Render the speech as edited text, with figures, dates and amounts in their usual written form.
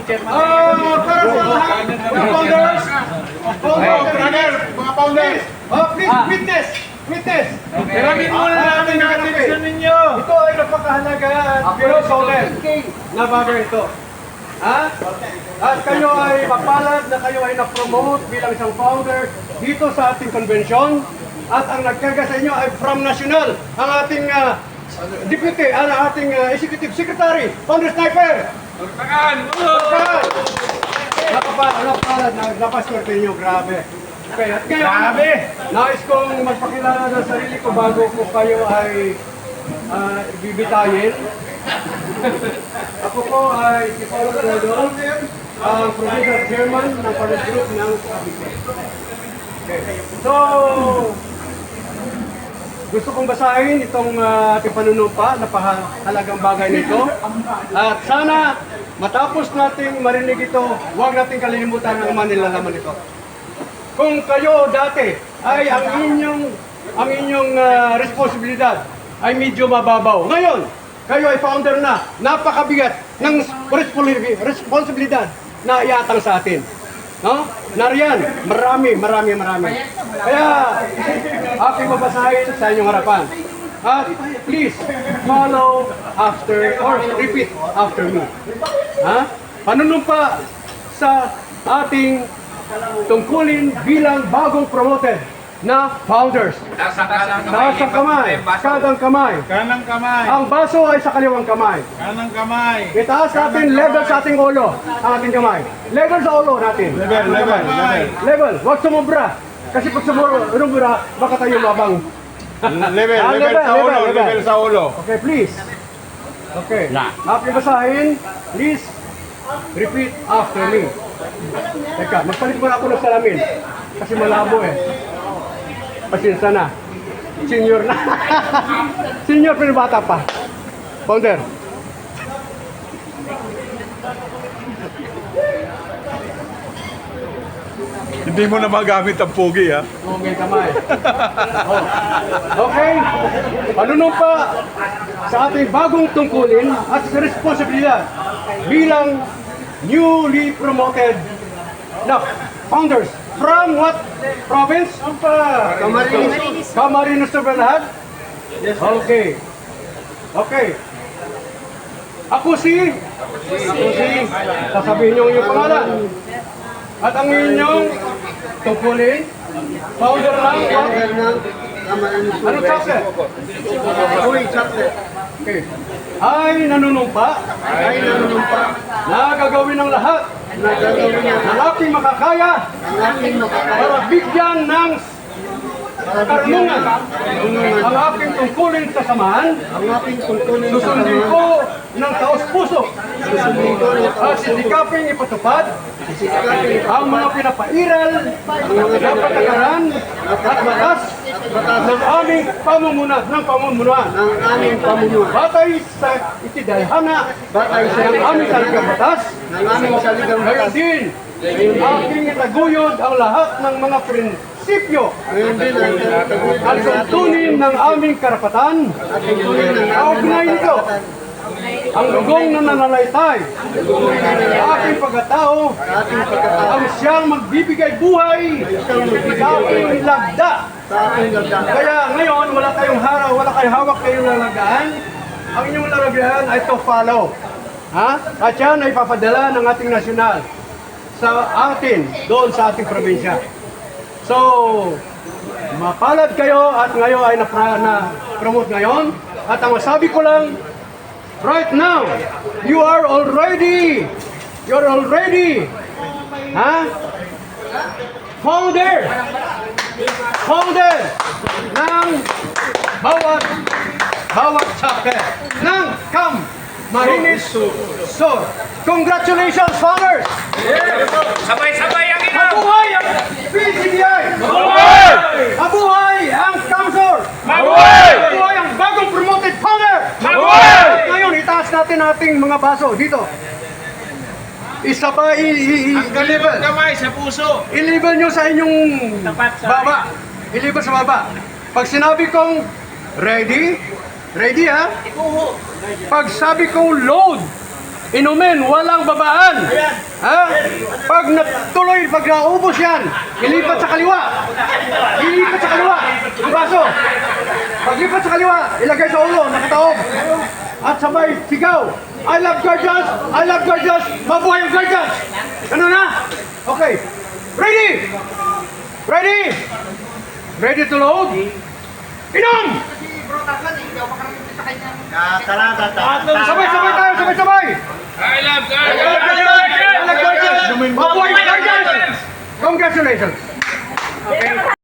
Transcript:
Para sa lahat ng founders, mga founders, please, witness. Maraming muna natin ang attention ninyo. Ito ay napakahalaga at pero solemn na bagay ito. Ha? At kayo ay mapalad na kayo ay na-promote bilang isang founder dito sa ating convention. At ang nagkarga sa inyo ay from national, ang ating deputy, ang ating executive secretary, Founder Sniper. Napalad, napaswerte ninyo, grabe. Okay, at ngayon, nais kong magpakilala ng sarili ko bago ko kayo ay bibitayin. Ako po ay si Paulo Rodon, ang provincial chairman ng Farmers Group ng Cavite. Okay. So, gusto kong basahin itong ating panunumpa, napakahalagang bagay nito. At sana matapos nating marinig ito, huwag nating kalilimutan ang manilalaman nito. Kung kayo dati ay ang inyong responsibilidad ay medyo mababaw. Ngayon, kayo ay founder na, napakabigat ng responsibilidad na iatang sa atin. No? Nariyan, marami. Kaya, aking mabasahin sa inyong harapan. At please, follow after or repeat after me. Ha? Panunumpa sa ating tungkulin bilang bagong promoted na founders. Taas ang kamay, kadang kamay. Kanang kamay. Ang baso ay sa kaliwang kamay. Kanang kamay. Itaas natin level sa ating ulo, ang ating kamay. Level sa ulo natin. Level, huwag sumubra. Kasi pag sumubra, baka tayo mabang. Level sa ulo. Okay, please. Okay. Aking basahin, please repeat after me. Teka, magpalit muna ako ng salamin. Kasi malabo eh. Pasensya na. Senior na. Senior pero bata pa. Founder. Hindi mo na magamit ang pugi, ha? Okay, kamay. Oh. Okay. Panunumpa sa ating bagong tungkulin at sa responsibilidad bilang newly promoted na founders from what province? Camarines Norte. Okay. Ako si sasabihin niyo yung pangalan. At ang inyong tungkulin, founder lang, anong chapter? Okay. Ay nanunumpa na gagawin ang lahat ng aking makakaya para bigyan ng karunungan ang aking tungkulin sa samahan. Susundin ko ng taos-puso at sisikaping ipatupad ang mga pinapairal, pinapatakaran at batas ng aming pamunuan. Batay sa itidayhana ng aming saligang batas, gayon din aking itaguyod ang lahat ng mga prinsipyo at tuntunin ng aming karapatan. Kaugnay nito ang lugong na nananalaytay sa aking pagkatao ang siyang magbibigay buhay sa aking lagda. Kaya ngayon wala kayong hawak kayong lalagdaan. Ang inyong lalagdaan ay to follow. At yan ay papadala ng ating nasyonal sa atin, doon sa ating probinsya. So, mapalad kayo at ngayon ay na-promote ngayon. At ang masabi ko lang, right now, you're already, founder ng bawat chapter ng Camarines Sur. Congratulations, founders! Sabay-sabay ang ina! Mabuhay ang PCBI! Mabuhay! Mabuhay ang CAMSUR! Mabuhay! Mabuhay ang bagong promoted founder! Mabuhay! Ngayon, itaas natin ating mga baso dito. Isa pa, Ang galibang kamay sa puso. i-level nyo sa inyong baba. I-level sa baba. Pag sinabi kong ready ha? Pag sabi kong load, inumin, walang babaan. pag naubos yan, ilipat sa kaliwa. Ilipat sa kaliwa. Ang baso. Paglipat sa kaliwa, ilagay sa ulo, nakataob. At sabay, sigaw. I love Guardians! I love Guardians! Mabuhay ang Guardians! Ano na? Okay. Ready? Ready? Ready to load? Inom! Sabay-sabay tayo, sabay-sabay! I love God. I love Guardians! Mabuhay ang Guardians! Congratulations!